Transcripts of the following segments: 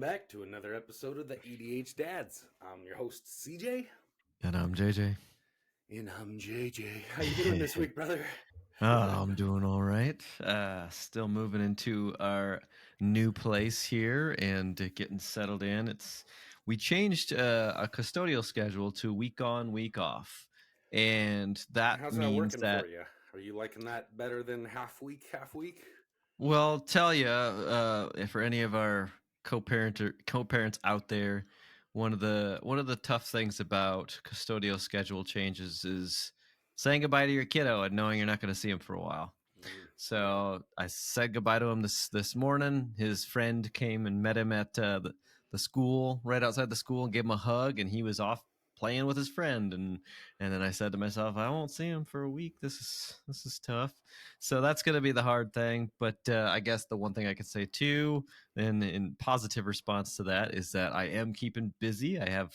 back to another episode of the ADHDads. I'm your host, CJ. And I'm JJ. And I'm JJ. How you doing this week, brother? I'm doing all right. Still moving into our new place here and getting settled in. We changed a custodial schedule to week on, week off, and that How's that means working that. for you? Are you liking that better than half week, half week? Well, tell you, for any of our co-parents out there, one of the tough things about custodial schedule changes is saying goodbye to your kiddo and knowing you're not going to see him for a while. Yeah. So I said goodbye to him this morning. His friend came and met him at the school, right outside the school, and gave him a hug, and he was off playing with his friend. And then I said to myself, I won't see him for a week. This is tough. So that's going to be the hard thing. But I guess the one thing I could say too, and in positive response to that, is that I am keeping busy. I have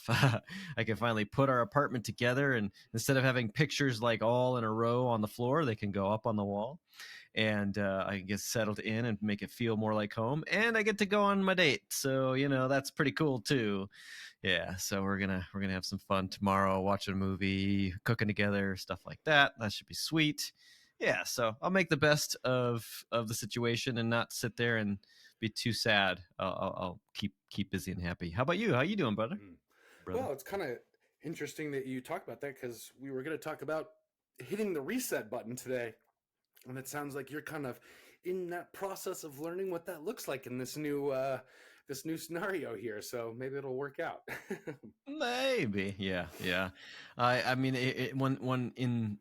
I can finally put our apartment together, and instead of having pictures like all in a row on the floor, they can go up on the wall, and I can get settled in and make it feel more like home. And I get to go on my date, so that's pretty cool too. Yeah, so we're gonna have some fun tomorrow, watching a movie, cooking together, stuff like that. That should be sweet. Yeah, so I'll make the best of the situation and not sit there and be too sad. I'll keep busy and happy. How about you? How you doing, brother? Mm. Brother. Well, it's kind of interesting that you talk about that because we were going to talk about hitting the reset button today. And it sounds like you're kind of in that process of learning what that looks like in this new scenario here. So maybe it'll work out. Maybe, yeah. I mean, one in,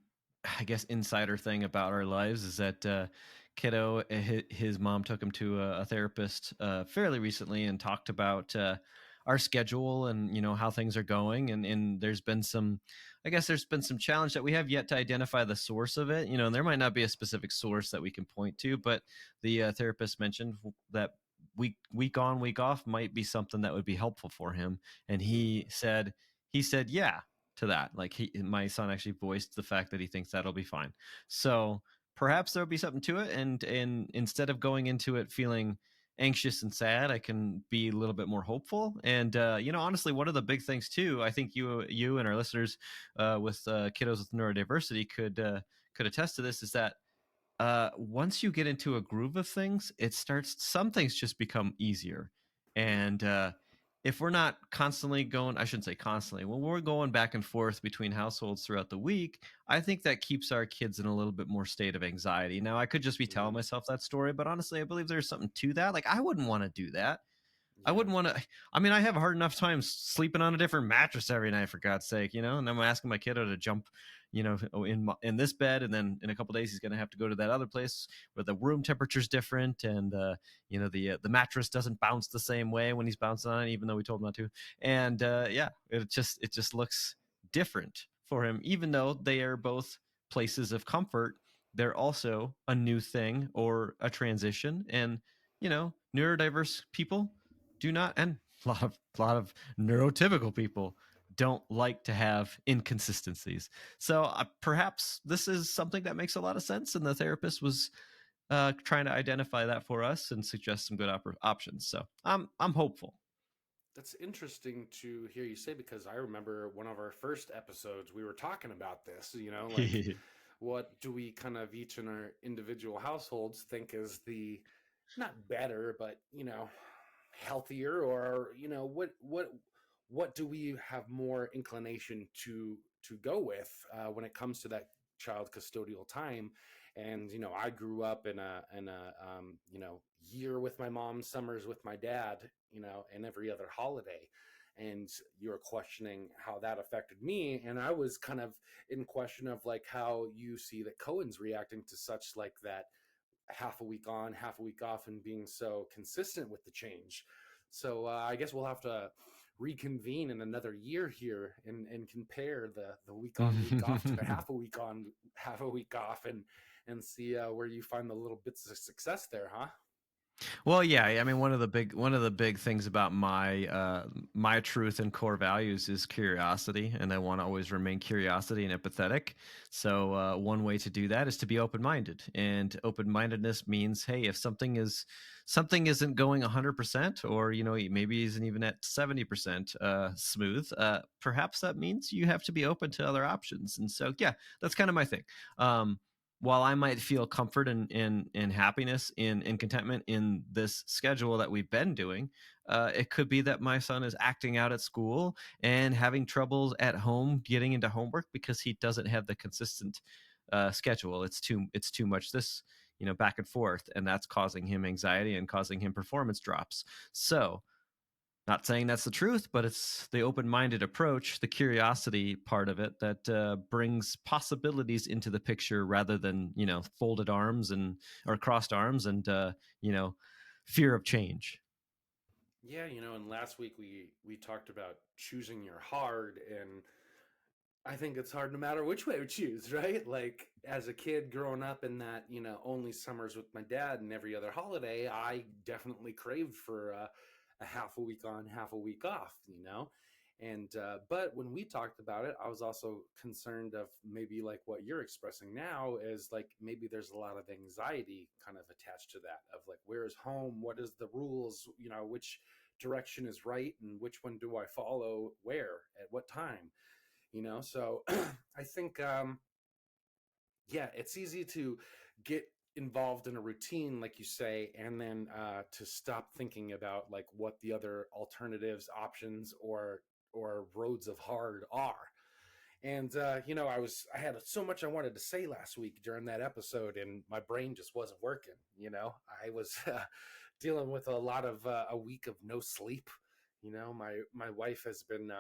I guess, insider thing about our lives is that kiddo, his mom took him to a therapist fairly recently and talked about our schedule and how things are going, and there's been some, I guess, there's been some challenge that we have yet to identify the source of it. And there might not be a specific source that we can point to, but the therapist mentioned that week on, week off might be something that would be helpful for him, and he said yeah to that. Like, my son actually voiced the fact that he thinks that'll be fine. So perhaps there'll be something to it, and instead of going into it feeling anxious and sad, I can be a little bit more hopeful. And honestly, one of the big things too, I think you and our listeners with kiddos with neurodiversity could attest to this, is that once you get into a groove of things, some things just become easier. And if we're not constantly going, I shouldn't say constantly, when we're going back and forth between households throughout the week, I think that keeps our kids in a little bit more state of anxiety. Now, I could just be telling Mhm. myself that story, but honestly, I believe there's something to that. Like, I wouldn't want to do that. I Yeah. wouldn't want to. I mean, I have a hard enough time sleeping on a different mattress every night, for God's sake, and I'm asking my kiddo to jump, in this bed, and then in a couple days he's going to have to go to that other place where the room temperature's different, and the mattress doesn't bounce the same way when he's bouncing on it, even though we told him not to. And yeah, it just looks different for him, even though they are both places of comfort. They're also a new thing or a transition, and neurodiverse people do not, and a lot of neurotypical people don't like to have inconsistencies. So perhaps this is something that makes a lot of sense, and the therapist was trying to identify that for us and suggest some good options. So I'm hopeful. That's interesting to hear you say because I remember one of our first episodes, we were talking about this, like what do we kind of each in our individual households think is the not better, but, healthier or, what do we have more inclination to go with when it comes to that child custodial time. And I grew up in a year with my mom, summers with my dad, and every other holiday. And you're questioning how that affected me, and I was kind of in question of like how you see that Cohen's reacting to such like that half a week on, half a week off, and being so consistent with the change. So I guess we'll have to reconvene in another year here and compare the week on, week off to the half a week on, half a week off, and see where you find the little bits of success there, huh? Well, yeah, I mean, one of the big things about my truth and core values is curiosity, and I want to always remain curiosity and empathetic. So one way to do that is to be open minded, and open mindedness means, hey, if something isn't going 100%, or maybe isn't even at 70% smooth, perhaps that means you have to be open to other options. And so yeah, that's kind of my thing. Um, while I might feel comfort and happiness in contentment in this schedule that we've been doing, it could be that my son is acting out at school and having troubles at home getting into homework because he doesn't have the consistent schedule. It's too much this back and forth, and that's causing him anxiety and causing him performance drops. So not saying that's the truth, but it's the open-minded approach, the curiosity part of it that brings possibilities into the picture rather than folded arms and or crossed arms and you know fear of change. Yeah, and last week we talked about choosing your hard, and I think it's hard no matter which way we choose, right? Like as a kid growing up in that, only summers with my dad and every other holiday, I definitely craved for a half a week on, half a week off, And but when we talked about it, I was also concerned of maybe like what you're expressing now is like maybe there's a lot of anxiety kind of attached to that of like where is home, what is the rules, which direction is right and which one do I follow where at what time, so I think yeah, it's easy to get involved in a routine like you say, and then to stop thinking about like what the other alternatives, options, or roads of hard are. And I had so much I wanted to say last week during that episode, and my brain just wasn't working. I was dealing with a lot of a week of no sleep. My wife has been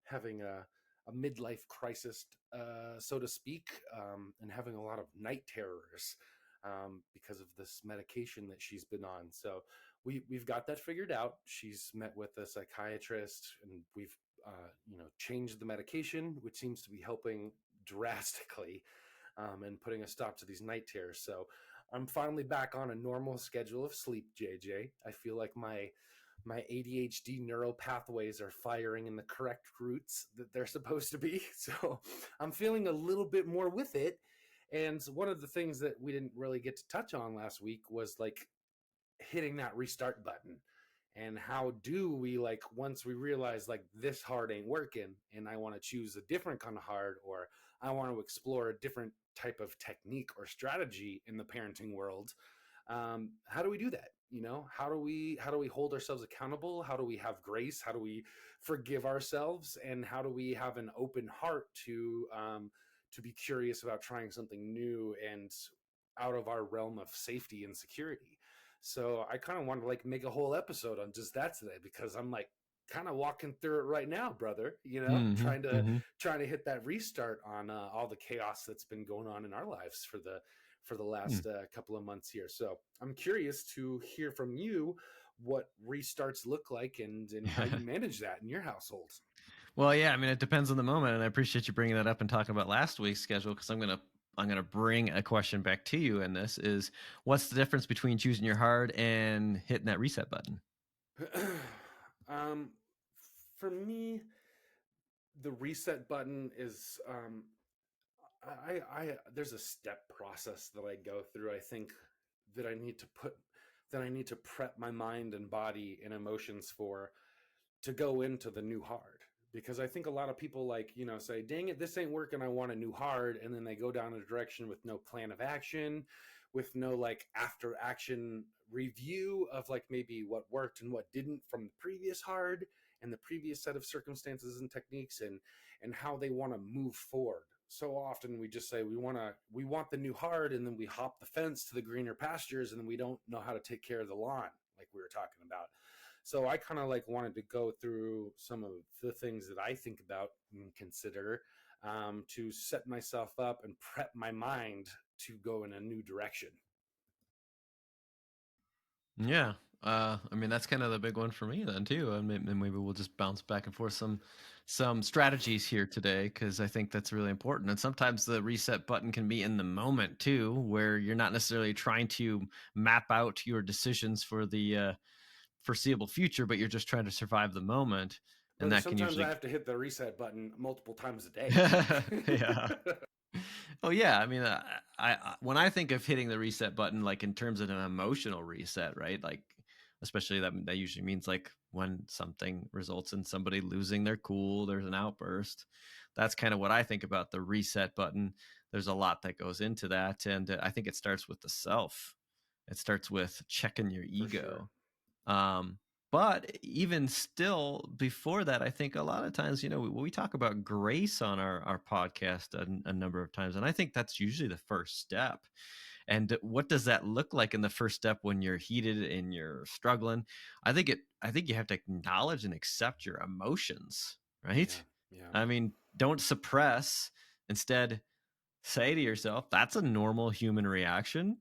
having a midlife crisis, so to speak, and having a lot of night terrors because of this medication that she's been on. So we've got that figured out. She's met with a psychiatrist, and we've changed the medication, which seems to be helping drastically and putting a stop to these night terrors. So I'm finally back on a normal schedule of sleep, JJ. I feel like my ADHD neural pathways are firing in the correct routes that they're supposed to be. So I'm feeling a little bit more with it. And one of the things that we didn't really get to touch on last week was like hitting that restart button. And how do we, like, once we realize like this hard ain't working and I want to choose a different kind of hard, or I want to explore a different type of technique or strategy in the parenting world, how do we do that? How do we hold ourselves accountable? How do we have grace? How do we forgive ourselves? And how do we have an open heart to be curious about trying something new and out of our realm of safety and security? So I kind of want to like make a whole episode on just that today, because I'm like kind of walking through it right now, brother. Hmm. Trying to hit that restart on all the chaos that's been going on in our lives for the last couple of months here. So I'm curious to hear from you what restarts look like, and how you manage that in your household. Well, yeah, I mean, it depends on the moment, and I appreciate you bringing that up and talking about last week's schedule because I'm gonna bring a question back to you. In this is, what's the difference between choosing your hard and hitting that reset button? um, for me, the reset button is there's a step process that I go through. I think that I need to prep my mind and body and emotions for to go into the new hard, because I think a lot of people like say, dang it, this ain't working, I want a new hard, and then they go down a direction with no plan of action, with no like after action review of like maybe what worked and what didn't from the previous hard and the previous set of circumstances and techniques, and how they want to move forward. So often we just say we want the new hard, and then we hop the fence to the greener pastures, and then we don't know how to take care of the lawn like we were talking about. So I kind of like wanted to go through some of the things that I think about and consider, to set myself up and prep my mind to go in a new direction. Yeah. I mean, that's kind of the big one for me then too. And maybe we'll just bounce back and forth some strategies here today, because I think that's really important. And sometimes the reset button can be in the moment too, where you're not necessarily trying to map out your decisions for the foreseeable future, but you're just trying to survive the moment, and Brother, that can sometimes I usually have to hit the reset button multiple times a day. yeah. Oh yeah, I mean, when I think of hitting the reset button, like in terms of an emotional reset, right? Like, especially that usually means like when something results in somebody losing their cool, there's an outburst. That's kind of what I think about the reset button. There's a lot that goes into that, and I think it starts with the self. It starts with checking your For sure. ego. Um, but even still, before that, I think a lot of times, we talk about grace on our podcast a number of times, and I think that's usually the first step. And what does that look like in the first step when you're heated and you're struggling? I think you have to acknowledge and accept your emotions, Yeah. right? Yeah. I mean, don't suppress. Instead, say to yourself, that's a normal human reaction.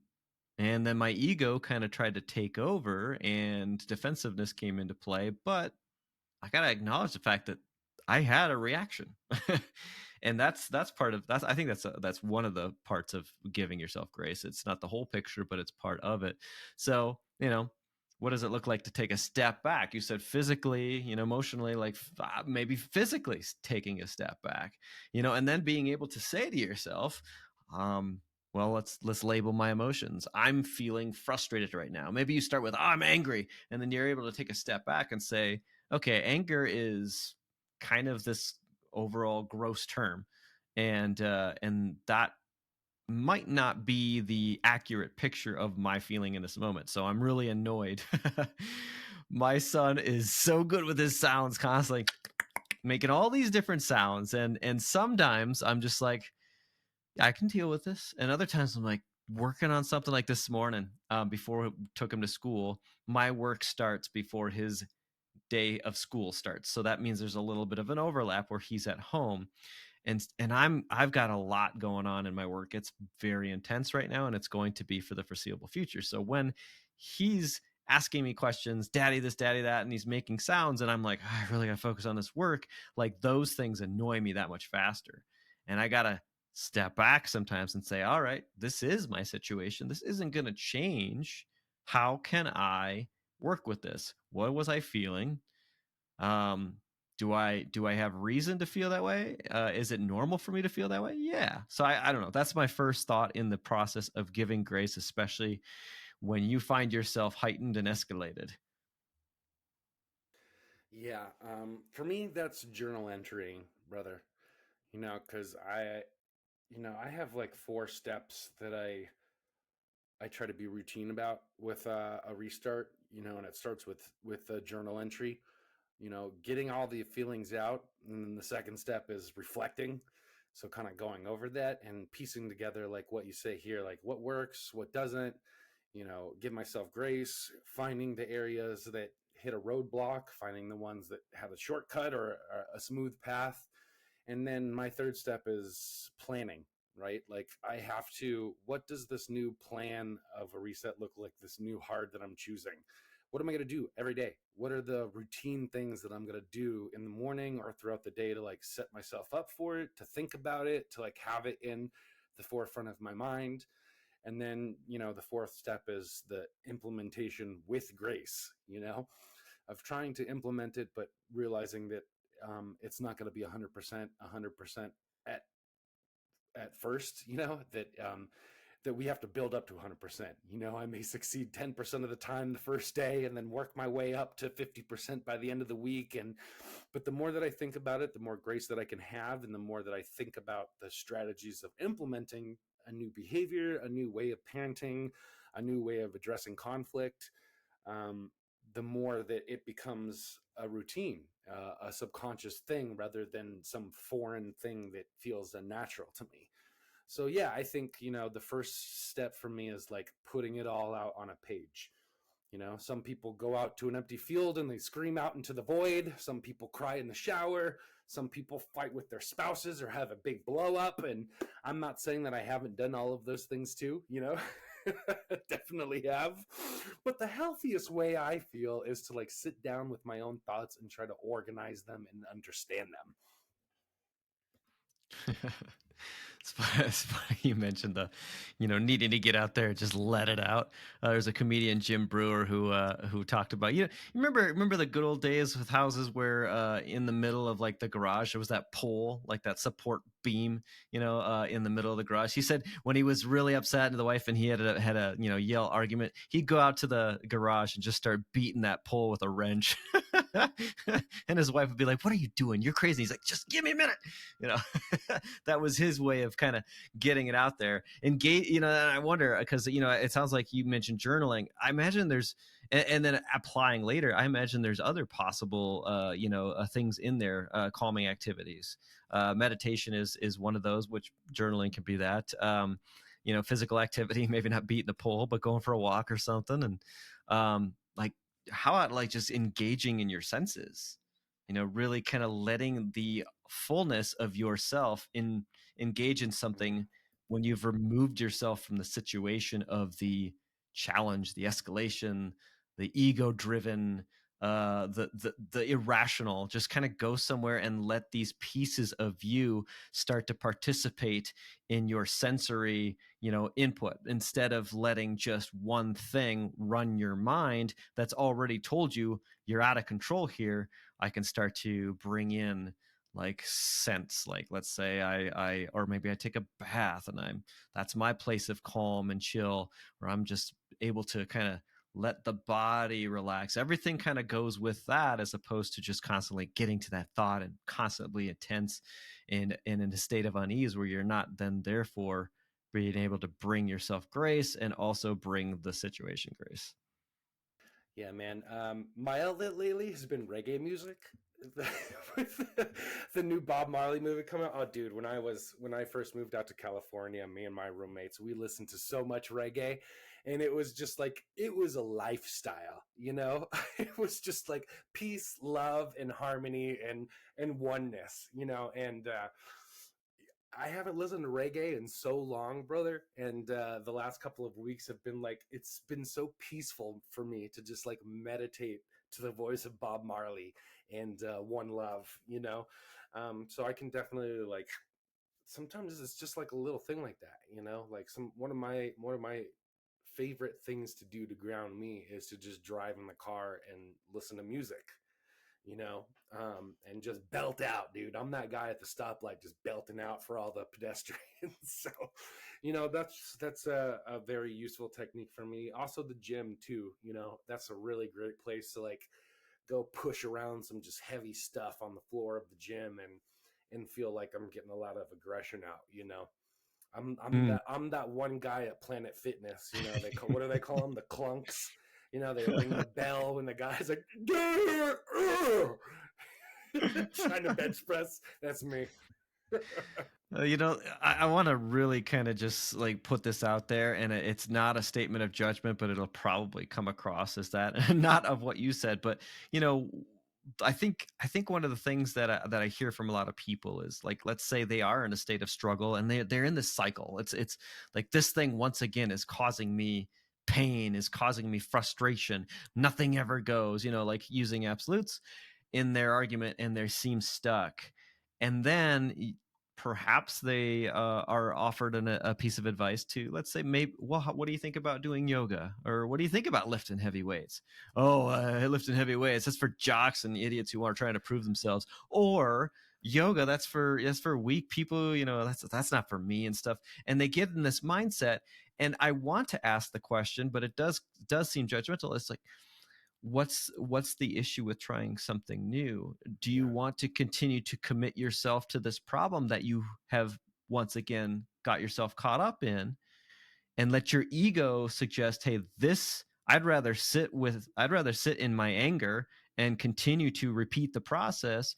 And then my ego kind of tried to take over and defensiveness came into play. But I got to acknowledge the fact that I had a reaction. And that's part of that's I think that's one of the parts of giving yourself grace. It's not the whole picture, but it's part of it. So, what does it look like to take a step back? You said physically, emotionally, like maybe physically taking a step back, and then being able to say to yourself, um, well, let's label my emotions. I'm feeling frustrated right now. Maybe you start with, oh, I'm angry, and then you're able to take a step back and say, okay, anger is kind of this overall gross term, and that might not be the accurate picture of my feeling in this moment. So I'm really annoyed. My son is so good with his sounds, constantly making all these different sounds, and sometimes I'm just like, I can deal with this, and other times I'm like working on something. Like this morning, before we took him to school, my work starts before his day of school starts, so that means there's a little bit of an overlap where he's at home, and I've got a lot going on in my work. It's very intense right now, and it's going to be for the foreseeable future. So when he's asking me questions, daddy this, daddy that, and he's making sounds, and I'm like, "Ah, I really gotta focus on this work," like those things annoy me that much faster, and I gotta step back sometimes and say, all right, this is my situation, this isn't going to change. How can I work with this? What was I feeling? um do I have reason to feel that way? Is it normal for me to feel that way? Yeah. So I don't know, that's my first thought in the process of giving grace, especially when you find yourself heightened and escalated. Yeah. For me, that's journal entering, brother. Because I have like four steps that I try to be routine about with a restart. And it starts with a journal entry. Getting all the feelings out, and then the second step is reflecting. So kind of going over that and piecing together like what you say here, like what works, what doesn't. Give myself grace, finding the areas that hit a roadblock, finding the ones that have a shortcut or a smooth path. And then my third step is planning, right? Like I have to, what does this new plan of a reset look like? This new hard that I'm choosing? What am I going to do every day? What are the routine things that I'm going to do in the morning or throughout the day to like set myself up for it, to think about it, to like have it in the forefront of my mind? And then, the fourth step is the implementation with grace, of trying to implement it, but realizing that it's not going to be 100% at first, that we have to build up to 100%. I may succeed 10% of the time the first day and then work my way up to 50% by the end of the week. But the more that I think about it, the more grace that I can have. And the more that I think about the strategies of implementing a new behavior, a new way of parenting, a new way of addressing conflict, um, the more that it becomes a routine, a subconscious thing rather than some foreign thing that feels unnatural to me. So yeah, I think, the first step for me is like putting it all out on a page. Some people go out to an empty field and they scream out into the void. Some people cry in the shower. Some people fight with their spouses or have a big blow up. And I'm not saying that I haven't done all of those things too, Definitely have. But the healthiest way I feel is to like sit down with my own thoughts and try to organize them and understand them. It's funny you mentioned the, needing to get out there, just let it out. There's a comedian, Jim Brewer, who talked about, you remember the good old days with houses where in the middle of like the garage there was that pole, like that support beam, in the middle of the garage. He said when he was really upset at the wife and he had a yell argument, he'd go out to the garage and just start beating that pole with a wrench. And his wife would be like, "What are you doing? You're crazy." He's like, "Just give me a minute." You know, that was his way of kind of getting it out there. And and I wonder, because it sounds like you mentioned journaling. I imagine there's, and then applying later, I imagine there's other possible things in there, calming activities. Meditation is one of those, which journaling can be that. Physical activity, maybe not beating a pole, but going for a walk or something. And like, how about like just engaging in your senses, really kind of letting the fullness of yourself engage in something when you've removed yourself from the situation of the challenge, the escalation, the ego driven, the irrational. Just kind of go somewhere and let these pieces of you start to participate in your sensory input, instead of letting just one thing run your mind that's already told you you're out of control here. I can start to bring in like sense, like let's say I or maybe I take a bath and that's my place of calm and chill, where I'm just able to kind of let the body relax. Everything kind of goes with that, as opposed to just constantly getting to that thought and constantly intense and in a state of unease, where you're not then therefore being able to bring yourself grace and also bring the situation grace. Yeah, man. My outlet lately has been reggae music. With the new Bob Marley movie coming out. Oh, dude, when I first moved out to California, me and my roommates, we listened to so much reggae, and it was just like it was a lifestyle, you know? It was just like peace, love, and harmony and oneness, you know? And I haven't listened to reggae in so long, brother. And the last couple of weeks have been like, it's been so peaceful for me to just like meditate to the voice of Bob Marley and One Love, you know? So I can definitely like, sometimes it's just like a little thing like that, you know? Like one of my favorite things to do to ground me is to just drive in the car and listen to music, you know, and just belt out, dude. I'm that guy at the stoplight just belting out for all the pedestrians. So, you know, that's a very useful technique for me. Also, the gym too. You know, that's a really great place to like go push around some just heavy stuff on the floor of the gym and feel like I'm getting a lot of aggression out. You know, Mm. I'm that one guy at Planet Fitness. You know, they call, what do they call them? The clunks. You know, they ring the bell when the guy's like, trying to bench press. That's me. I want to really kind of just like put this out there, and it's not a statement of judgment, but it'll probably come across as that, not of what you said, but you know, I think one of the things that I hear from a lot of people is like, let's say they are in a state of struggle and they're in this cycle. It's like this thing once again is causing me pain, is causing me frustration. Nothing ever goes, like using absolutes in their argument, and they seem stuck. And then perhaps they are offered a piece of advice to, let's say, maybe, well, what do you think about doing yoga, or what do you think about lifting heavy weights? Oh, lifting heavy weights, that's for jocks and idiots who are trying to prove themselves. Or yoga, that's for weak people, that's not for me and stuff. And they get in this mindset. And I want to ask the question, but it does seem judgmental. It's like, what's the issue with trying something new? Do you Yeah. want to continue to commit yourself to this problem that you have once again got yourself caught up in, and let your ego suggest, hey, this, I'd rather sit in my anger and continue to repeat the process?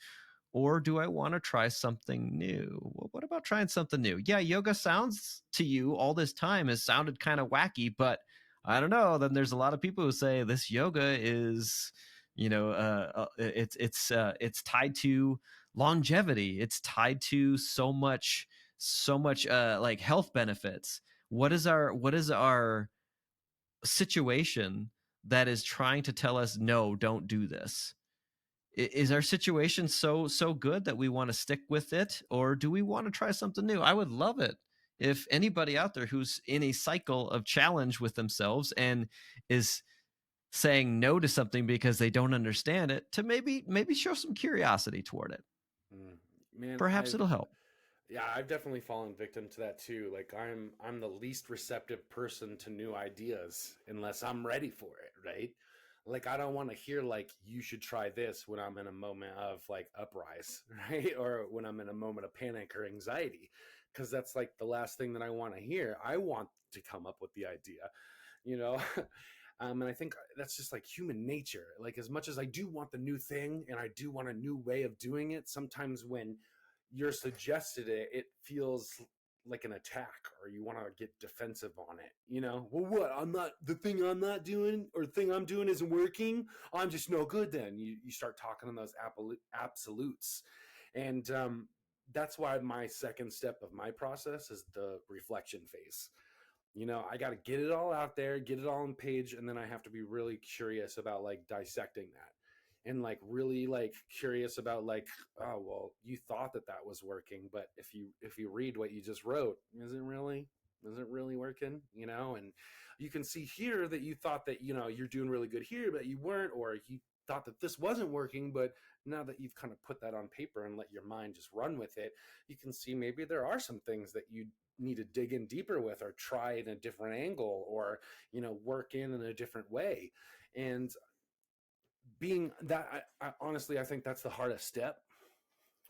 Or do I want to try something new? Well, what about trying something new? Yeah, yoga sounds to you all this time has sounded kind of wacky, but I don't know. Then there's a lot of people who say this yoga is, it's tied to longevity. It's tied to so much like health benefits. What is our situation that is trying to tell us, no, don't do this? Is our situation so good that we want to stick with it, or do we want to try something new? I would love it if anybody out there who's in a cycle of challenge with themselves and is saying no to something because they don't understand it, to maybe show some curiosity toward it. Mm. Man, Perhaps it'll help. yeah, I've definitely fallen victim to that too. Like I'm the least receptive person to new ideas unless I'm ready for it, right? Like I don't want to hear like you should try this when I'm in a moment of like uprise, right? Or when I'm in a moment of panic or anxiety, because that's like the last thing that I want to hear. I want to come up with the idea, you know? And I think that's just like human nature. Like as much as I do want the new thing and I do want a new way of doing it, sometimes when you're suggested it, it feels like an attack or you want to get defensive on it. Well, what? I'm not the thing I'm not doing or the thing I'm doing isn't working. I'm just no good. Then you start talking in those absolutes, and that's why my second step of my process is the reflection phase. I got to get it all out there, get it all on page, and then I have to be really curious about like dissecting that and like really like curious about like, oh well, you thought that that was working, but if you read what you just wrote, is it really working? And you can see here that you thought that you're doing really good here, but you weren't, or you thought that this wasn't working, but now that you've kind of put that on paper and let your mind just run with it, you can see maybe there are some things that you need to dig in deeper with or try in a different angle or work in a different way. And being that, I honestly, I think that's the hardest step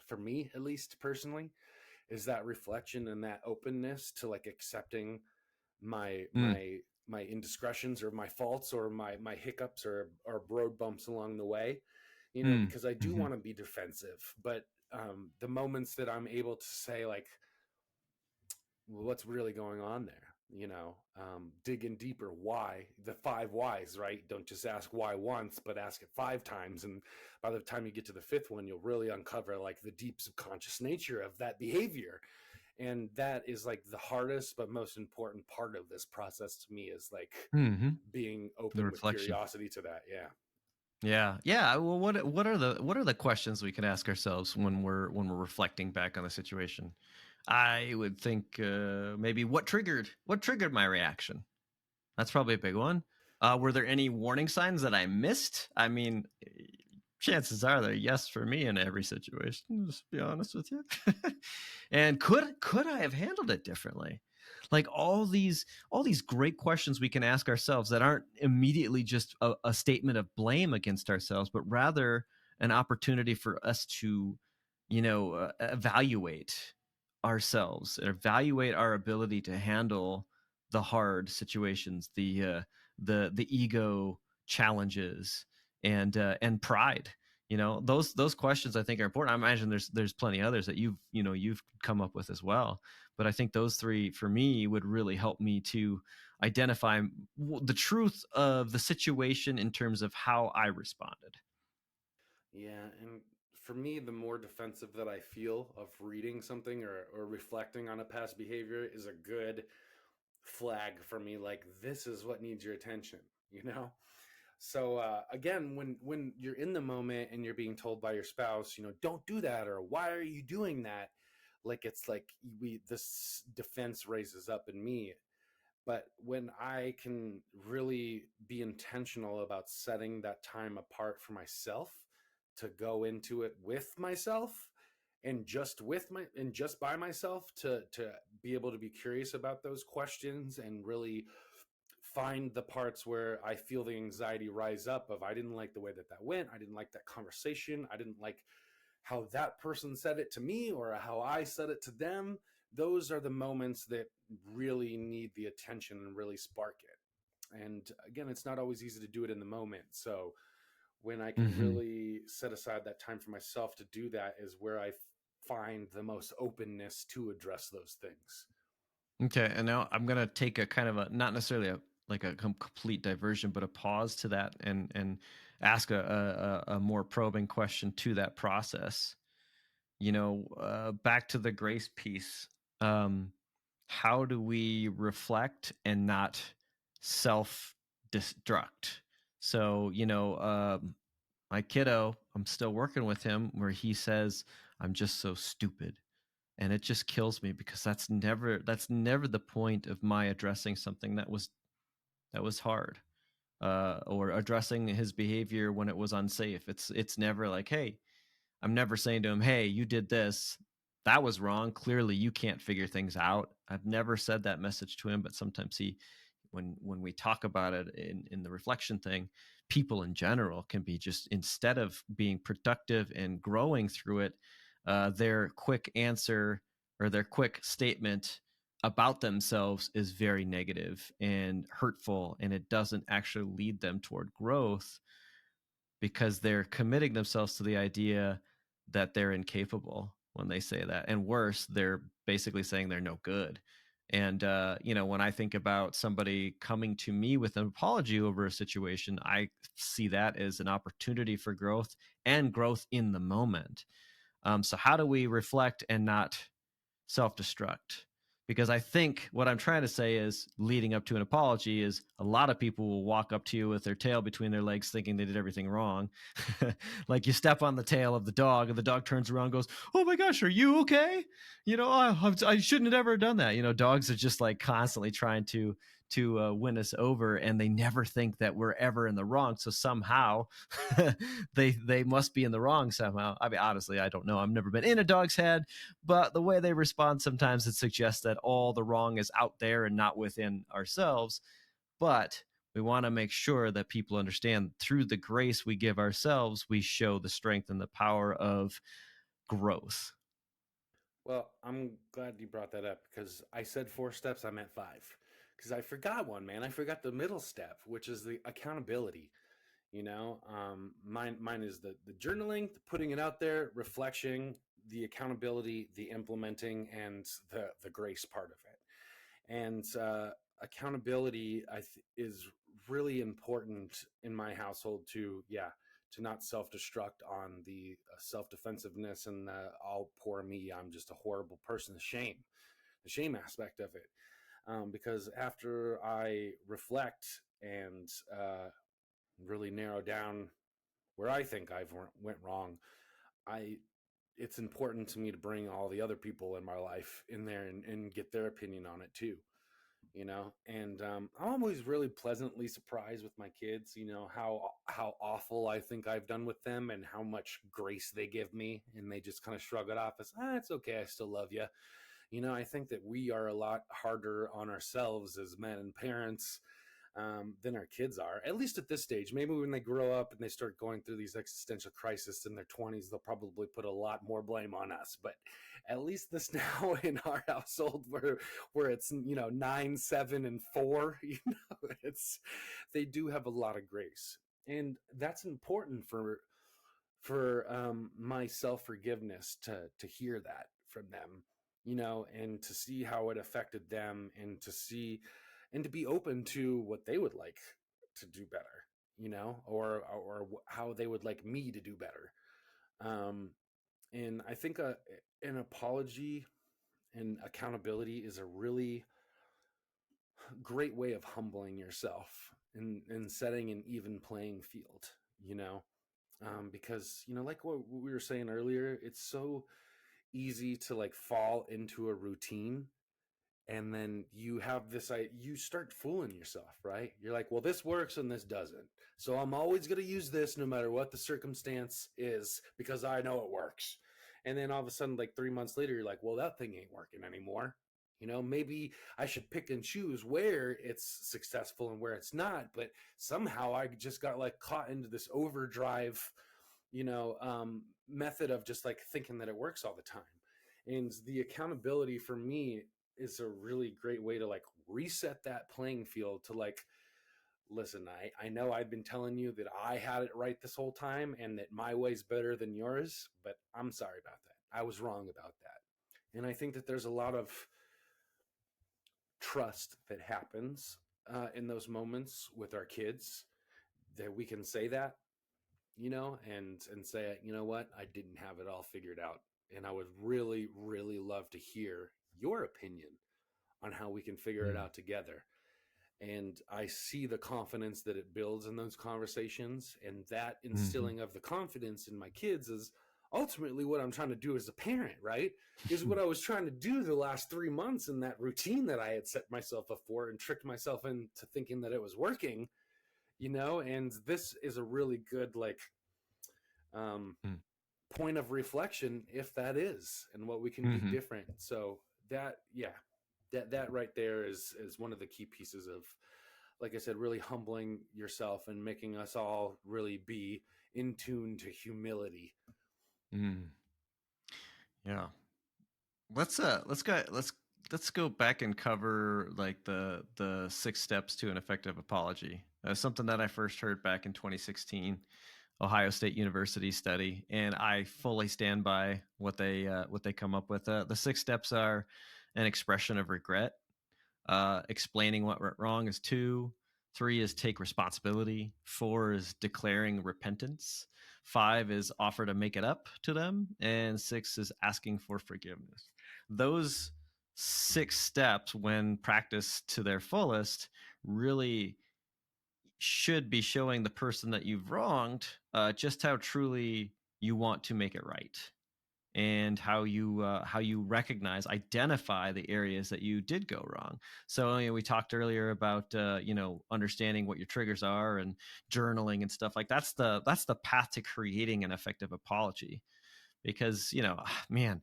for me, at least personally, is that reflection and that openness to like accepting my Mm, my my indiscretions or my faults or my hiccups or road bumps along the way, mm, because I do mhm, want to be defensive, but the moments that I'm able to say like, what's really going on there, dig in deeper. Why? The 5 whys, right? Don't just ask why once, but ask it 5 times, and by the time you get to the fifth one, you'll really uncover like the deep subconscious nature of that behavior. And that is like the hardest but most important part of this process to me, is like mhm. being The open with reflection. curiosity to that. Yeah. Yeah, yeah. Well, what are the questions we can ask ourselves when we're reflecting back on the situation? I would think maybe what triggered my reaction. That's probably a big one. Were there any warning signs that I missed? I mean, chances are they're yes for me in every situation. Just to be honest with you. And could I have handled it differently? Like all these great questions we can ask ourselves that aren't immediately just a statement of blame against ourselves, but rather an opportunity for us to, evaluate ourselves, evaluate our ability to handle the hard situations, the ego challenges, and pride. Those questions I think are important. I imagine there's plenty others that you've come up with as well, but I think those three for me would really help me to identify the truth of the situation in terms of how I responded. Yeah, and for me, the more defensive that I feel of reading something or reflecting on a past behavior is a good flag for me. Like, this is what needs your attention, you know? So again, when you're in the moment and you're being told by your spouse, don't do that, or why are you doing that? Like it's like this defense raises up in me. But when I can really be intentional about setting that time apart for myself to go into it with myself and just by myself, to be able to be curious about those questions and really find the parts where I feel the anxiety rise up of, I didn't like the way that that went. I didn't like that conversation. I didn't like how that person said it to me or how I said it to them. Those are the moments that really need the attention and really spark it. And again, it's not always easy to do it in the moment. So when I can Hmm. really set aside that time for myself to do that is where I find the most openness to address those things. Okay, and now I'm gonna take a kind of a not necessarily a like a complete diversion, but a pause to that and ask a more probing question to that process. Back to the grace piece. Um, how do we reflect and not self? destruct. So, my kiddo, I'm still working with him where he says, I'm just so stupid. And it just kills me because that's never the point of my addressing something that was hard, or addressing his behavior when it was unsafe. It's never like, hey, I'm never saying to him, hey, you did this. That was wrong. Clearly, you can't figure things out. I've never said that message to him, but sometimes when we talk about it in the reflection thing, people in general can be just, instead of being productive and growing through it, their quick answer or their quick statement about themselves is very negative and hurtful, and it doesn't actually lead them toward growth because they're committing themselves to the idea that they're incapable when they say that. And worse, they're basically saying they're no good. And, when I think about somebody coming to me with an apology over a situation, I see that as an opportunity for growth and growth in the moment. So, how do we reflect and not self destruct? Because I think what I'm trying to say is, leading up to an apology, is a lot of people will walk up to you with their tail between their legs thinking they did everything wrong. Like, you step on the tail of the dog and the dog turns around and goes, oh my gosh, are you okay? I shouldn't have ever done that. Dogs are just like constantly trying to win us over, and they never think that we're ever in the wrong. So somehow they must be in the wrong somehow. I mean, honestly, I don't know. I've never been in a dog's head, but the way they respond sometimes, it suggests that all the wrong is out there and not within ourselves. But we want to make sure that people understand, through the grace we give ourselves, we show the strength and the power of growth. Well, I'm glad you brought that up because I said 4 steps, I meant five. Because I forgot one, man. I forgot the middle step, which is the accountability. Mine is the journaling, the putting it out there, reflection, the accountability, the implementing, and the grace part of it. And accountability, is really important in my household to, yeah, to not self-destruct on the self-defensiveness and all poor me, I'm just a horrible person, the shame aspect of it. Because after I reflect and really narrow down where I think I've went wrong, I it's important to me to bring all the other people in my life in there and get their opinion on it too. And I'm always really pleasantly surprised with my kids, how awful I think I've done with them and how much grace they give me, and they just kind of shrug it off as, it's okay, I still love you. I think that we are a lot harder on ourselves as men and parents, than our kids are, at least at this stage. Maybe when they grow up and they start going through these existential crises in their 20s, they'll probably put a lot more blame on us. But at least this now in our household, where it's 9, 7, and 4, it's they do have a lot of grace, and that's important for my self forgiveness to hear that from them, and to see how it affected them, and to be open to what they would like to do better, or how they would like me to do better. And I think an apology and accountability is a really great way of humbling yourself and setting an even playing field, you know, because, like what we were saying earlier, it's so easy to like fall into a routine, and then you start fooling yourself, right? You're like, well, this works and this doesn't, so I'm always going to use this no matter what the circumstance is because I know it works. And then all of a sudden, like 3 months later, you're like, well, that thing ain't working anymore. Maybe I should pick and choose where it's successful and where it's not. But somehow I just got like caught into this overdrive, method of just like thinking that it works all the time. And the accountability for me is a really great way to like reset that playing field to like, listen, I know I've been telling you that I had it right this whole time and that my way's better than yours, but I'm sorry about that. I was wrong about that. And I think that there's a lot of trust that happens in those moments with our kids, that we can say that, and say, what, I didn't have it all figured out. And I would really, really love to hear your opinion on how we can figure it Mm. out together. And I see the confidence that it builds in those conversations, and that Hmm. instilling of the confidence in my kids is ultimately what I'm trying to do as a parent, right? Is what I was trying to do the last 3 months in that routine that I had set myself up for and tricked myself into thinking that it was working, and this is a really good um point of reflection if that is, and what we can do Hmm. different. So that, yeah, that right there is one of the key pieces of, like I said, really humbling yourself and making us all really be in tune to humility. Mm. Yeah. Let's go back and cover like the 6 steps to an effective apology. Something that I first heard back in 2016, Ohio State University study, and I fully stand by what they come up with. The 6 steps are an expression of regret. Explaining what went wrong is 2. 3 is take responsibility. 4 is declaring repentance. 5 is offer to make it up to them. And 6 is asking for forgiveness. Those 6 steps, when practiced to their fullest, really should be showing the person that you've wronged just how truly you want to make it right, and how you recognize, identify the areas that you did go wrong. So we talked earlier about understanding what your triggers are and journaling and stuff like that's the path to creating an effective apology. Because man,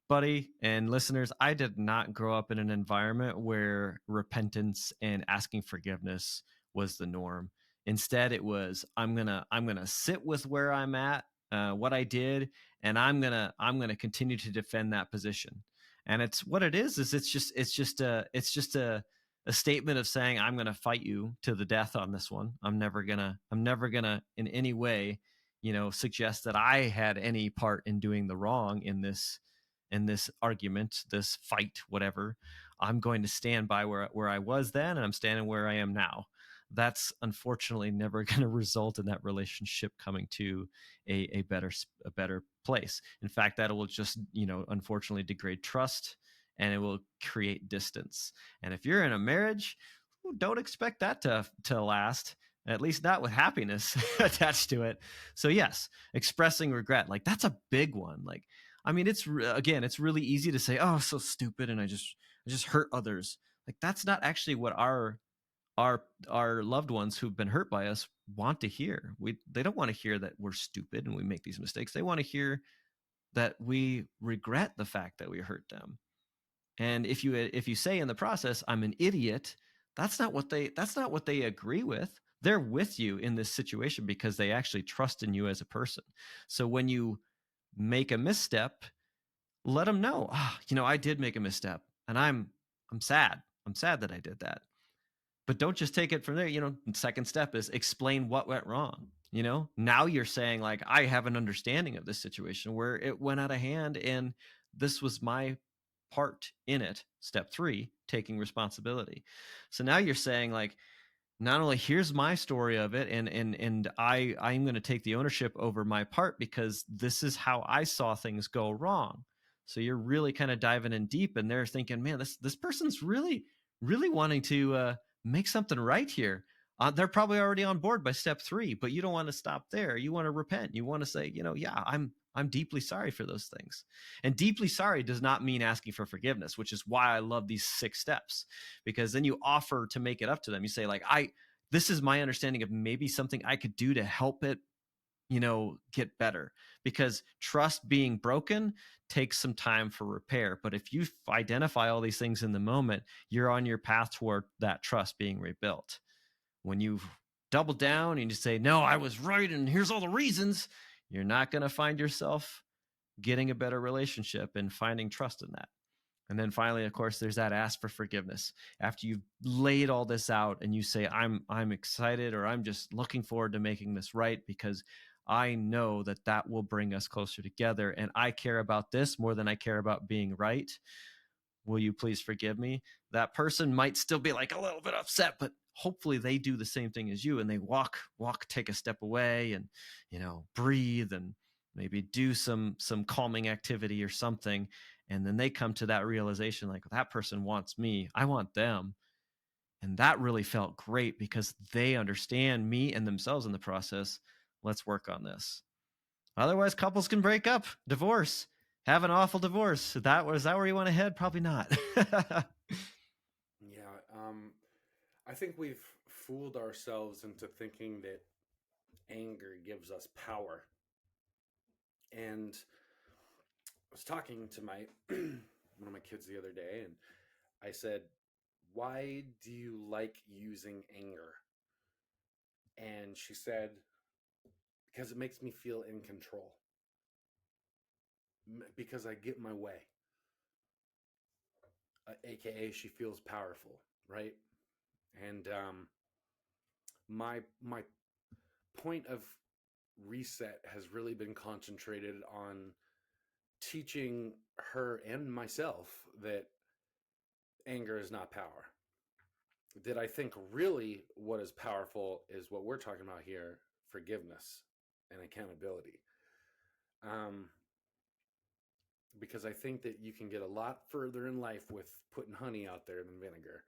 buddy and listeners, I did not grow up in an environment where repentance and asking forgiveness was the norm. Instead, it was, I'm gonna sit with where I'm at, what I did, and I'm gonna continue to defend that position. And it's what it is it's just a statement of saying, I'm gonna fight you to the death on this one. I'm never gonna in any way suggest that I had any part in doing the wrong in this argument, this fight, whatever. I'm going to stand by where I was then, and I'm standing where I am now. That's unfortunately never going to result in that relationship coming to a better place. In fact, that will just unfortunately degrade trust, and it will create distance. And if you're in a marriage, don't expect that to last, at least not with happiness attached to it. So yes, expressing regret, like that's a big one. Like, I mean, again, it's really easy to say, oh, so stupid, and I just hurt others. Like, that's not actually what our loved ones who've been hurt by us want to hear. They don't want to hear that we're stupid and we make these mistakes. They want to hear that we regret the fact that we hurt them. And if you say in the process, I'm an idiot, that's not what they agree with. They're with you in this situation because they actually trust in you as a person. So when you make a misstep, let them know, I did make a misstep, and I'm sad. I'm sad that I did that. But don't just take it from there. Second step is explain what went wrong. Now you're saying, like, I have an understanding of this situation where it went out of hand, and this was my part in it. Step 3, taking responsibility. So now you're saying, like, not only here's my story of it, and I'm going to take the ownership over my part because this is how I saw things go wrong. So you're really kind of diving in deep, and they're thinking, man, this person's really really wanting to make something right here. They're probably already on board by step 3, but you don't want to stop there. You want to repent. You want to say, yeah, I'm deeply sorry for those things. And deeply sorry does not mean asking for forgiveness, which is why I love these 6 steps, because then you offer to make it up to them. You say, like, this is my understanding of maybe something I could do to help it, get better, because trust being broken takes some time for repair. But if you identify all these things in the moment, you're on your path toward that trust being rebuilt. When you double down and you say, no, I was right, and here's all the reasons, you're not going to find yourself getting a better relationship and finding trust in that. And then finally, of course, there's that ask for forgiveness. After you've laid all this out and you say, I'm excited, or I'm just looking forward to making this right because I know that will bring us closer together, and I care about this more than I care about being right. Will you please forgive me? That person might still be like a little bit upset, but hopefully they do the same thing as you, and they take a step away, and breathe, and maybe do some calming activity or something. And then they come to that realization, like, that person wants me, I want them. And that really felt great because they understand me and themselves in the process. Let's work on this. Otherwise, couples can break up, divorce, have an awful divorce. That where you want to head? Probably not. Yeah, I think we've fooled ourselves into thinking that anger gives us power. And I was talking to my one of my kids the other day, and I said, "Why do you like using anger?" And she said, "Because it makes me feel in control. Because I get my way." AKA, she feels powerful, right? And my point of reset has really been concentrated on teaching her and myself that anger is not power. That I think really what is powerful is what we're talking about here: forgiveness and accountability. Um, because I think that you can get a lot further in life with putting honey out there than vinegar,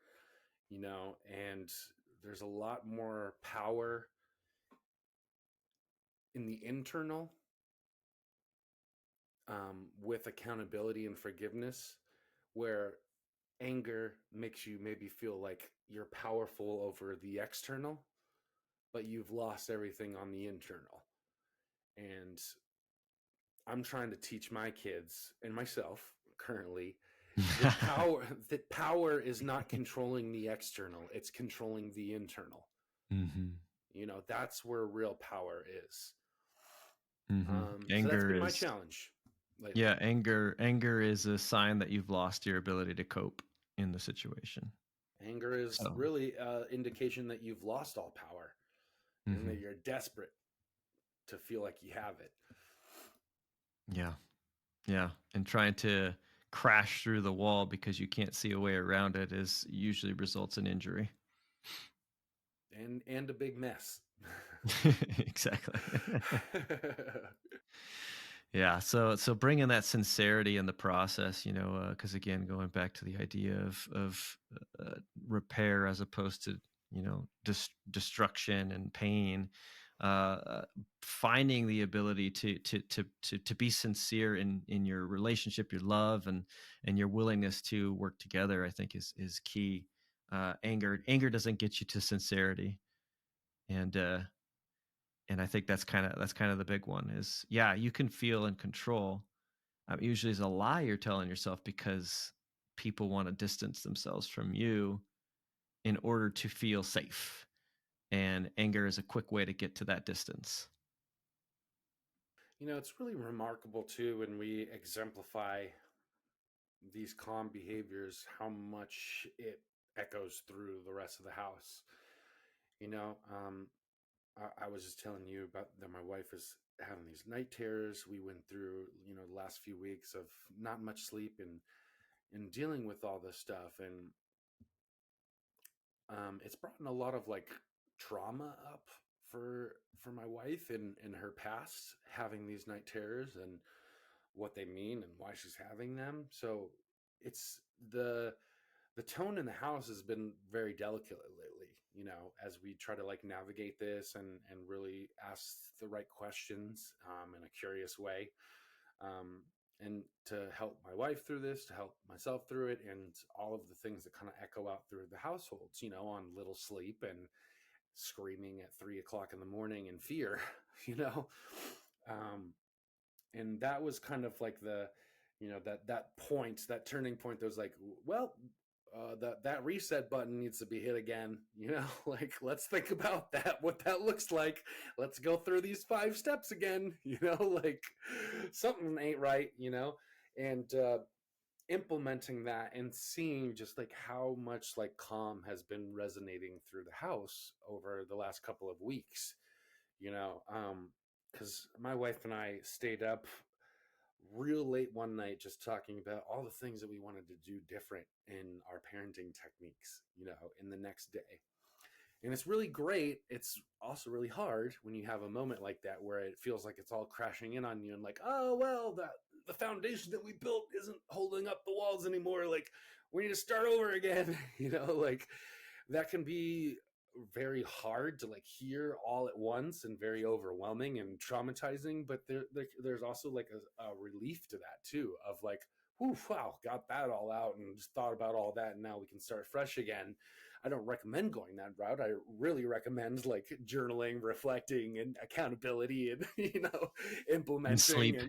and there's a lot more power in the internal, with accountability and forgiveness, where anger makes you maybe feel like you're powerful over the external, but you've lost everything on the internal. And I'm trying to teach my kids and myself currently that power is not controlling the external, it's controlling the internal. Hmm. That's where real power is. Hmm. So that's Anger been my is challenge lately. Yeah, anger is a sign that you've lost your ability to cope in the situation. Anger is So, really indication that you've lost all power and that mhm. you're desperate to feel like you have it. Yeah, yeah, and trying to crash through the wall because you can't see a way around it is usually results in injury. And a big mess. Exactly. Yeah, so bringing that sincerity in the process, because again, going back to the idea of repair as opposed to destruction and pain, finding the ability to be sincere in your relationship, your love, and your willingness to work together, I think is key. Anger doesn't get you to sincerity, and I think that's kind of the big one is, yeah, you can feel in control. Usually is a lie you're telling yourself because people want to distance themselves from you in order to feel safe, and anger is a quick way to get to that distance. It's really remarkable too when we exemplify these calm behaviors, how much it echoes through the rest of the house. You know, um, I was just telling you about that my wife is having these night terrors. We went through, the last few weeks of not much sleep and dealing with all this stuff. And it's brought in a lot of like trauma up for my wife in her past, having these night terrors and what they mean and why she's having them. So it's the tone in the house has been very delicate lately, as we try to like navigate this and really ask the right questions, in a curious way, um, and to help my wife through this, to help myself through it, and all of the things that kind of echo out through the households, on little sleep and screaming at 3 o'clock in the morning in fear, you know. Um, and that was kind of like that turning point that was like, well, that reset button needs to be hit again, like let's think about that, what that looks like. Let's go through these 5 steps again, like something ain't right, and implementing that and seeing just like how much like calm has been resonating through the house over the last couple of weeks, because my wife and I stayed up real late one night just talking about all the things that we wanted to do different in our parenting techniques, in the next day. And it's really great. It's also really hard when you have a moment like that where it feels like it's all crashing in on you and like, oh, well, the foundation that we built isn't holding up the walls anymore. Like, we need to start over again, like that can be very hard to like hear all at once and very overwhelming and traumatizing, but there's also like a relief to that too, of like, whew, wow, got that all out and just thought about all that, and now we can start fresh again. I don't recommend going that route. I really recommend like journaling, reflecting, and accountability, and And implementing sleep.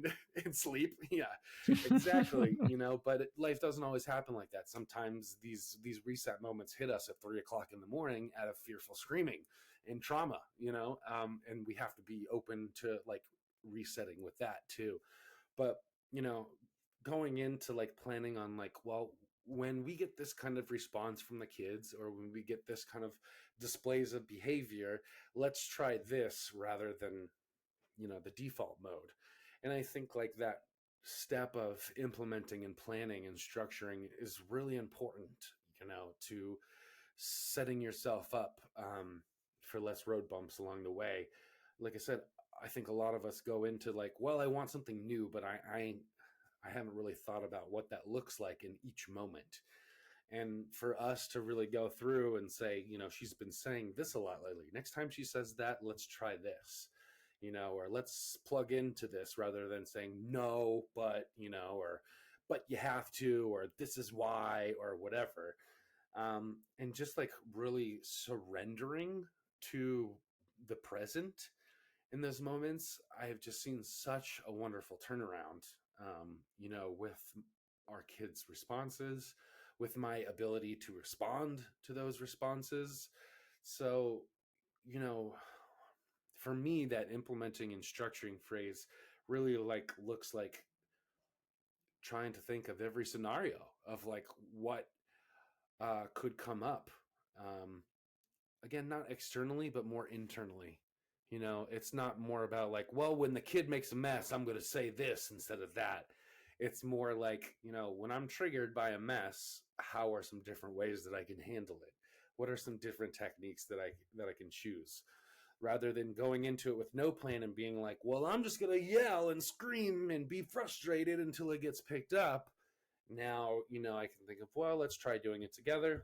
and sleep. Yeah, exactly. But life doesn't always happen like that. Sometimes these reset moments hit us at 3 o'clock in the morning out of fearful screaming and trauma. And we have to be open to like resetting with that too. But you know, going into like planning on like, well, when we get this kind of response from the kids, or when we get this kind of displays of behavior, let's try this rather than the default mode. And I think like that step of implementing and planning and structuring is really important, to setting yourself up for less road bumps along the way. Like I said, I think a lot of us go into like, well, I want something new, but I haven't really thought about what that looks like in each moment. And for us to really go through and say, she's been saying this a lot lately. Next time she says that, let's try this, or let's plug into this rather than saying no, but, or but you have to, or this is why, or whatever. And just like really surrendering to the present in those moments, I have just seen such a wonderful turnaround, with our kids' responses, with my ability to respond to those responses. So, you know, for me, that implementing and structuring phrase really like looks like trying to think of every scenario of like what could come up. Um, Again, not externally, but more internally. It's not more about like, well, when the kid makes a mess, I'm going to say this instead of that. It's more like, when I'm triggered by a mess, how are some different ways that I can handle it? What are some different techniques that I can choose? Rather than going into it with no plan and being like, well, I'm just going to yell and scream and be frustrated until it gets picked up. Now, I can think of, well, let's try doing it together.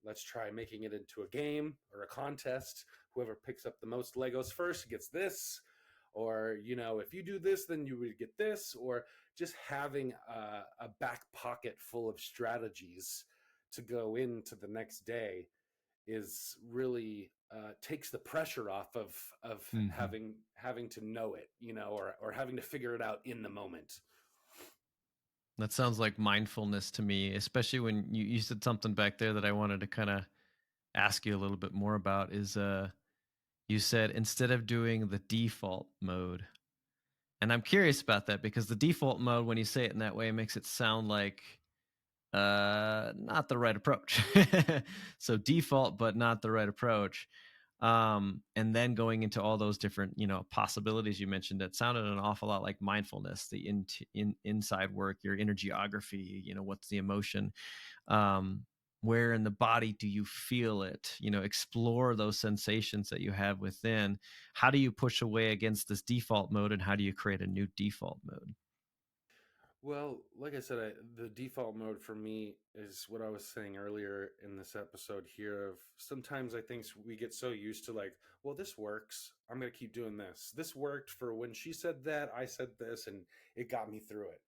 Let's try making it into a game or a contest. Whoever picks up the most Legos first gets this. Or, if you do this, then you would get this. Or just having a back pocket full of strategies to go into the next day is really takes the pressure off of Hmm. having to know it, or having to figure it out in the moment. That sounds like mindfulness to me, especially when you said something back there that I wanted to kind of ask you a little bit more about is you said instead of doing the default mode. And I'm curious about that because the default mode, when you say it in that way, makes it sound like not the right approach. So default, but not the right approach. And then going into all those different, possibilities you mentioned, that sounded an awful lot like mindfulness, the inside work, your inner geography, what's the emotion, um, where in the body do you feel it, explore those sensations that you have within. How do you push away against this default mode, and how do you create a new default mode? Well, like I said, the default mode for me is what I was saying earlier in this episode here. Of sometimes I think we get so used to like, well, this works. I'm going to keep doing this. This worked for when she said that, I said this, and it got me through it.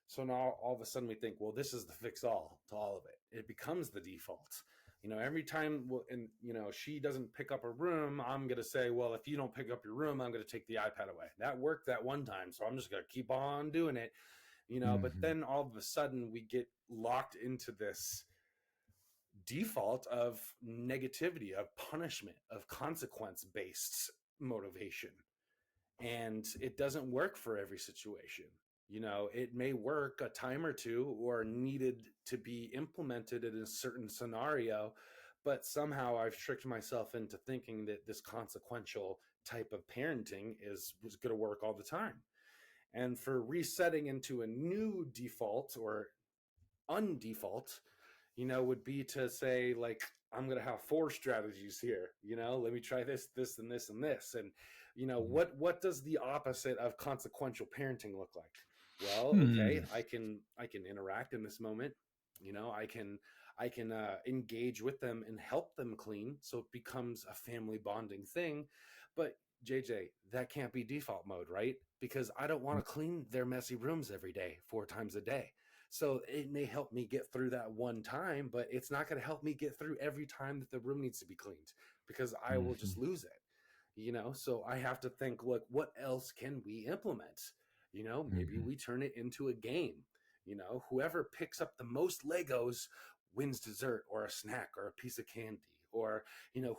So now all of a sudden we think, well, this is the fix all to all of it. It becomes the default. Every time, and she doesn't pick up her room, I'm going to say, well, if you don't pick up your room, I'm going to take the iPad away. That worked that one time, so I'm just going to keep on doing it. But Hmm. then all of a sudden we get locked into this default of negativity, of punishment, of consequence based motivation. And it doesn't work for every situation. It may work a time or two or needed to be implemented in a certain scenario, but somehow I've tricked myself into thinking that this consequential type of parenting was going to work all the time. And for resetting into a new default or undefault, would be to say, like, I'm going to have four strategies here. Let me try this, this, and this, and this. And, what does the opposite of consequential parenting look like? Well, okay, Hmm. I can interact in this moment. I can I can engage with them and help them clean, so it becomes a family bonding thing. But JJ, that can't be default mode, right? Because I don't want to clean their messy rooms every day, 4 times a day. So it may help me get through that one time, but it's not going to help me get through every time that the room needs to be cleaned, because I will Mhm. just lose it. So I have to think, look, what else can we implement? Maybe Mhm. we turn it into a game. Whoever picks up the most Legos wins dessert or a snack or a piece of candy. Or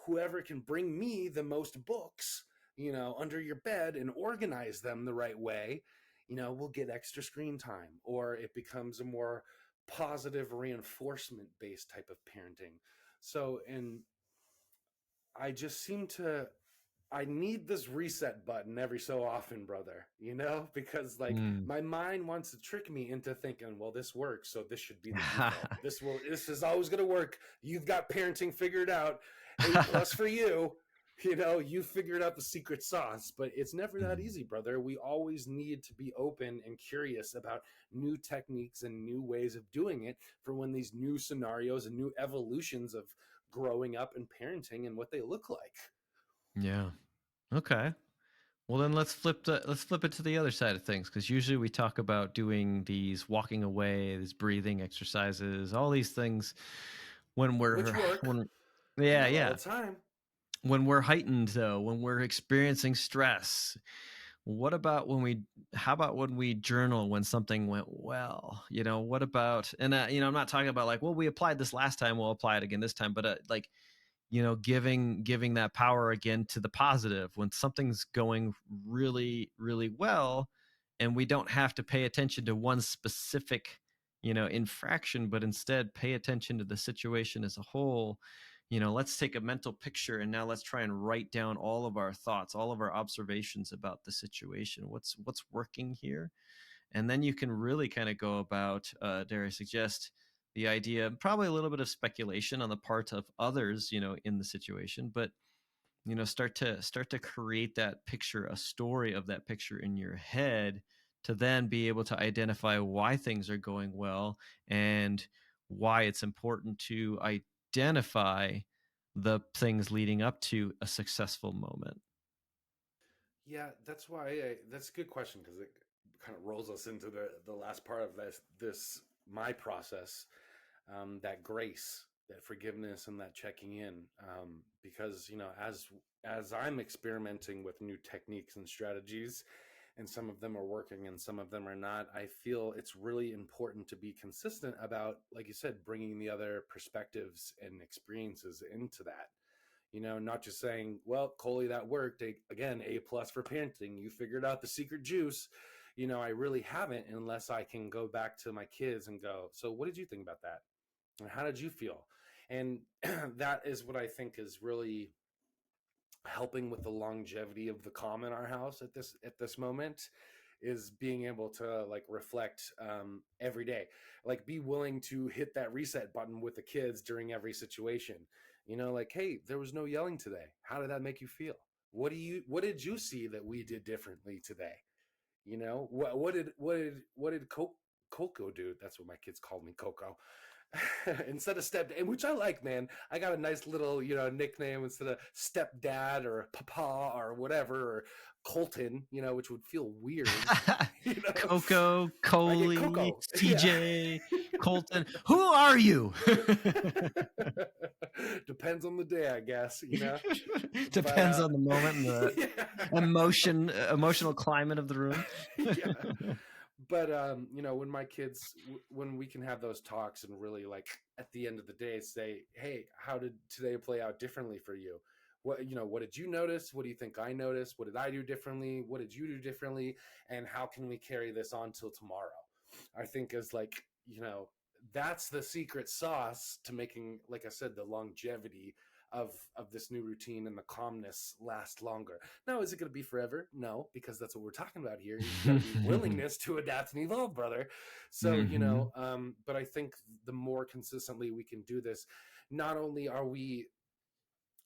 whoever can bring me the most books under your bed and organize them the right way, will get extra screen time. Or it becomes a more positive reinforcement based type of parenting. So, and I just seem to I need this reset button every so often, brother, because like Mm. my mind wants to trick me into thinking, well, this works, so this should be the default. This is always going to work. You've got parenting figured out. A+ for you. You figured out the secret sauce, but it's never that Mm. easy, brother. We always need to be open and curious about new techniques and new ways of doing it for when these new scenarios and new evolutions of growing up and parenting and what they look like. Yeah. Okay. Well, then let's flip it to the other side of things, because usually we talk about doing these walking away, these breathing exercises, all these things when Which we're work, when but yeah, not all yeah. the time. When we're heightened though, when we're experiencing stress, what about when we how about when we journal when something went well? What about, and I'm not talking about like, well, we applied this last time, we'll apply it again this time, but like, giving that power again to the positive when something's going really really well, and we don't have to pay attention to one specific infraction, but instead pay attention to the situation as a whole. Let's take a mental picture, and now let's try and write down all of our thoughts, all of our observations about the situation, what's working here. And then you can really kind of go about, dare I suggest, the idea, probably a little bit of speculation on the part of others, in the situation, but start to create that picture, a story of that picture in your head, to then be able to identify why things are going well, and why it's important to identify the things leading up to a successful moment. Yeah, that's a good question, because it kind of rolls us into the last part of this my process, that grace, that forgiveness, and that checking in, because as I'm experimenting with new techniques and strategies, and some of them are working and some of them are not, I feel it's really important to be consistent about, like you said, bringing the other perspectives and experiences into that. Not just saying, well, Coley, that worked. Again, A+ for parenting. You figured out the secret juice. I really haven't, unless I can go back to my kids and go, so what did you think about that? And how did you feel? And that is what I think is really helping with the longevity of the calm in our house at this moment, is being able to like reflect, every day, like be willing to hit that reset button with the kids during every situation. Like, hey, there was no yelling today. How did that make you feel? What did you see that we did differently today? What did Coco do? That's what my kids called me, Coco. Instead of step, and which I like, man. I got a nice little, nickname instead of stepdad or papa or whatever, or Colton, which would feel weird. you know, Coco, I get Coley, Coco. Yeah. CJ, Colton. Who are you? Depends on the day, I guess. But Depends on the moment and the yeah. emotional climate of the room. Yeah. But when my kids, when we can have those talks and really, like, at the end of the day, say, hey, how did today play out differently for you? What did you notice? What do you think I noticed? What did I do differently? What did you do differently? And how can we carry this on till tomorrow? I think is like, that's the secret sauce to making, like I said, the longevity of this new routine and the calmness last longer. Now, is it going to be forever? No, because that's what we're talking about here. You got to be willingness to adapt and evolve, brother. So, Hmm. but I think the more consistently we can do this, not only are we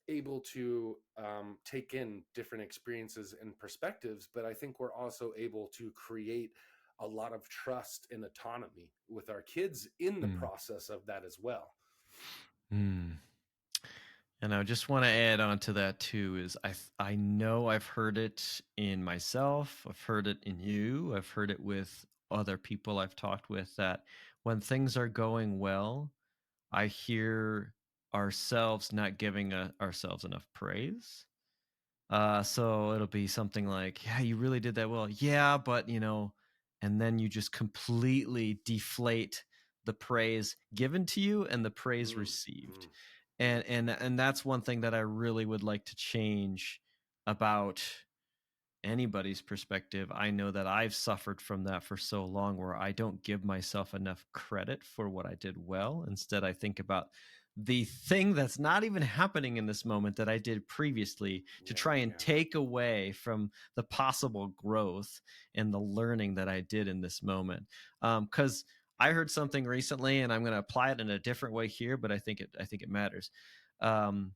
able to, take in different experiences and perspectives, but I think we're also able to create a lot of trust and autonomy with our kids in the process of that as well. Hmm. And I just want to add on to that too is I know I've heard it in myself, I've heard it in you, I've heard it with other people I've talked with that when things are going well, I hear ourselves not giving ourselves enough praise. So it'll be something like, "Yeah, you really did that well." "Yeah, but, and then you just completely deflate the praise given to you and the praise Mm, received. mm, And mm, and that's one thing that I really would like to change about anybody's perspective. I know that I've suffered from that for so long where I don't give myself enough credit for what I did well. Instead, I think about the thing that's not even happening in this moment that I did previously to yeah, try and yeah, take away from the possible growth and the learning that I did in this moment. Because I heard something recently, and I'm going to apply it in a different way here, but I think it matters. Um,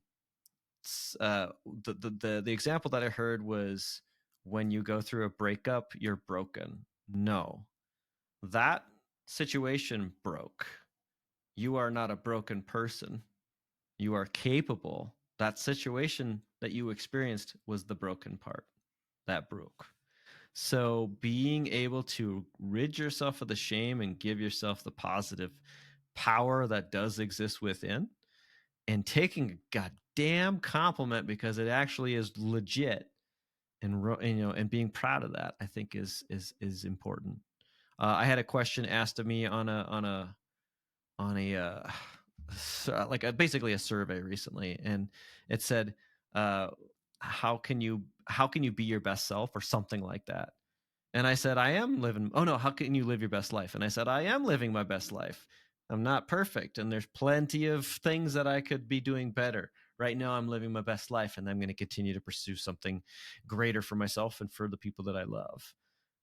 the example that I heard was when you go through a breakup, you're broken. No, that situation broke. You are not a broken person. You are capable. That situation that you experienced was the broken part that broke. So being able to rid yourself of the shame and give yourself the positive power that does exist within and taking a goddamn compliment because it actually is legit and being proud of that I think is important. I had a question asked of me on a like basically a survey recently, and it said, uh, how can you be your best self or something like that. And I said, I am living. Oh no, how can you live your best life? And I said, I am living my best life. I'm not perfect, and there's plenty of things that I could be doing better. Right now, I'm living my best life, and I'm going to continue to pursue something greater for myself and for the people that I love.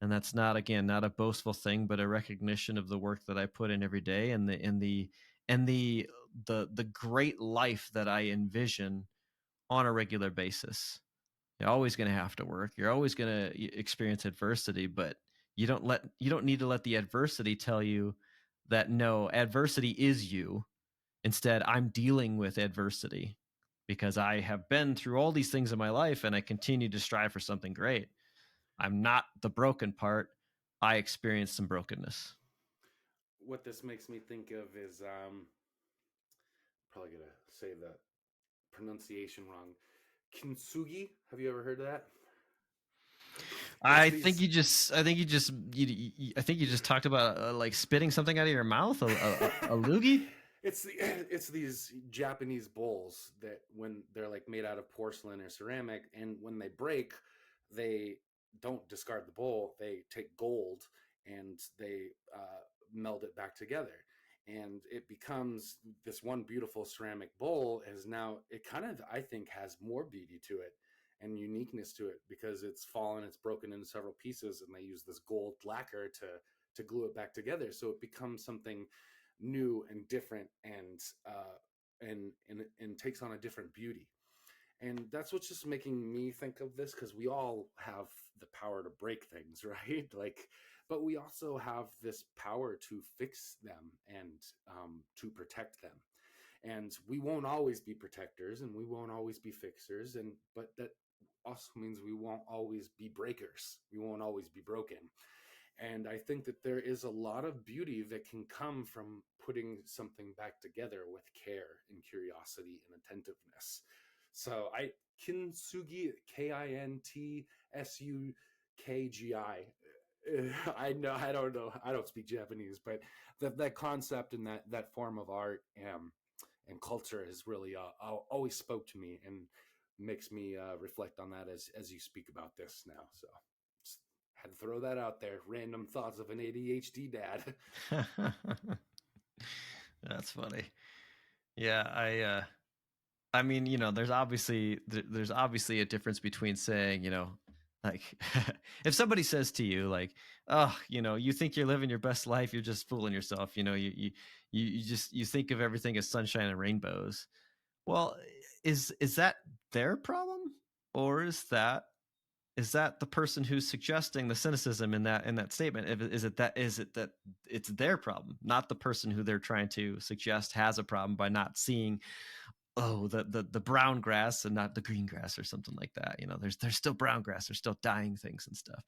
And that's not, again, not a boastful thing, but a recognition of the work that I put in every day and the great life that I envision on a regular basis. You're always going to have to work. You're always going to experience adversity, but you don't need to let the adversity tell you that no, adversity is you. Instead, I'm dealing with adversity because I have been through all these things in my life and I continue to strive for something great. I'm not the broken part. I experienced some brokenness. what this makes me think of is probably gonna say the pronunciation wrong. Kintsugi. Have you ever heard of that? It's I think these. you just, I think you just, I think you just talked about like spitting something out of your mouth, a loogie. It's these Japanese bowls that when they're like made out of porcelain or ceramic, and when they break, they don't discard the bowl. They take gold and they meld it back together, and it becomes this one beautiful ceramic bowl. Is now it kind of I think has more beauty to it and uniqueness to it because it's fallen, it's broken into several pieces, and they use this gold lacquer to glue it back together. So it becomes something new and different and takes on a different beauty. And that's what's just making me think of this because we all have the power to break things, right? Like, but we also have this power to fix them and to protect them. And we won't always be protectors and we won't always be fixers. And but that also means we won't always be breakers. We won't always be broken. And I think that there is a lot of beauty that can come from putting something back together with care and curiosity and attentiveness. So I Kintsugi, Kintsugi. I know I don't know I don't speak Japanese, but that concept and that form of art and culture has really always spoke to me and makes me reflect on that as you speak about this now. So just had to throw that out there. Random thoughts of an ADHD dad. That's funny. Yeah, I mean, there's obviously a difference between saying, like if somebody says to you like, "Oh, you think you're living your best life, you're just fooling yourself." You think of everything as sunshine and rainbows. Well, is that their problem, or is that the person who's suggesting the cynicism in that statement? Is it that it's their problem, not the person who they're trying to suggest has a problem by not seeing, oh, the brown grass and not the green grass or something like that. There's still brown grass, there's still dying things and stuff.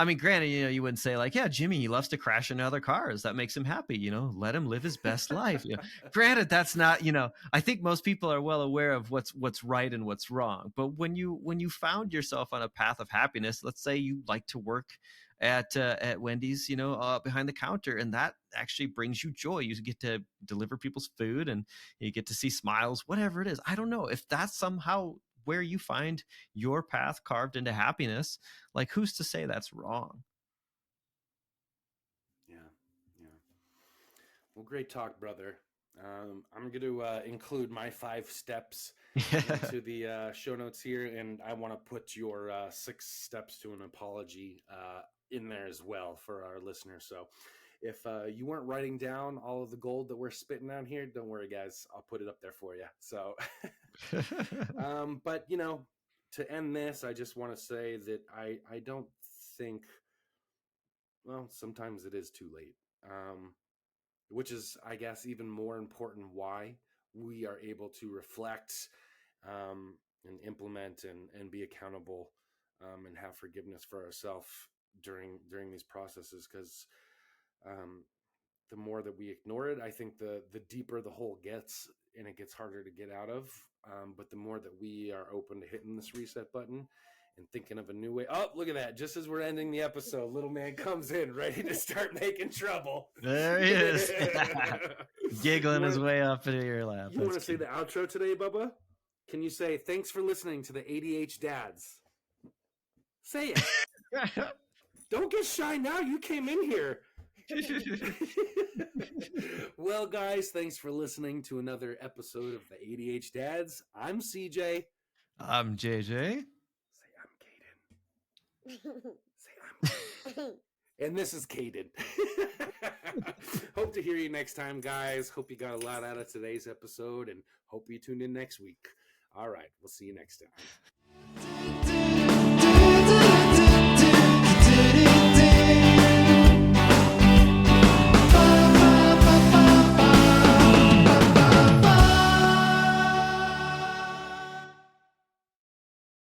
I mean, granted, you wouldn't say like, yeah, Jimmy, he loves to crash into other cars. That makes him happy. Let him live his best life. Granted, that's not, I think most people are well aware of what's right and what's wrong. But when you found yourself on a path of happiness, let's say you like to work at Wendy's, behind the counter, and that actually brings you joy. You get to deliver people's food and you get to see smiles, whatever it is. I don't know if that's somehow where you find your path carved into happiness. Like, who's to say that's wrong? Yeah. Well, great talk, brother. I'm going to include my 5 steps into the show notes here, and I want to put your 6 steps to an apology in there as well for our listeners. So if you weren't writing down all of the gold that we're spitting out here, don't worry, guys. I'll put it up there for you. So, but, to end this, I just want to say that I don't think, well, sometimes it is too late. Which is, I guess, even more important why we are able to reflect and implement and be accountable and have forgiveness for ourselves during these processes. Because the more that we ignore it, I think the deeper the hole gets, and it gets harder to get out of. But the more that we are open to hitting this reset button and thinking of a new way. Oh, look at that. Just as we're ending the episode, little man comes in ready to start making trouble. There he is. Giggling his way up into your lap. You want to say the outro today, Bubba? Can you say, thanks for listening to the ADHDads? Say it. Don't get shy now. You came in here. Well, guys, thanks for listening to another episode of the ADHDads. I'm CJ. I'm JJ. Say I'm Caden. And this is Caden. Hope to hear you next time, guys. Hope you got a lot out of today's episode, and hope you tune in next week. All right, we'll see you next time.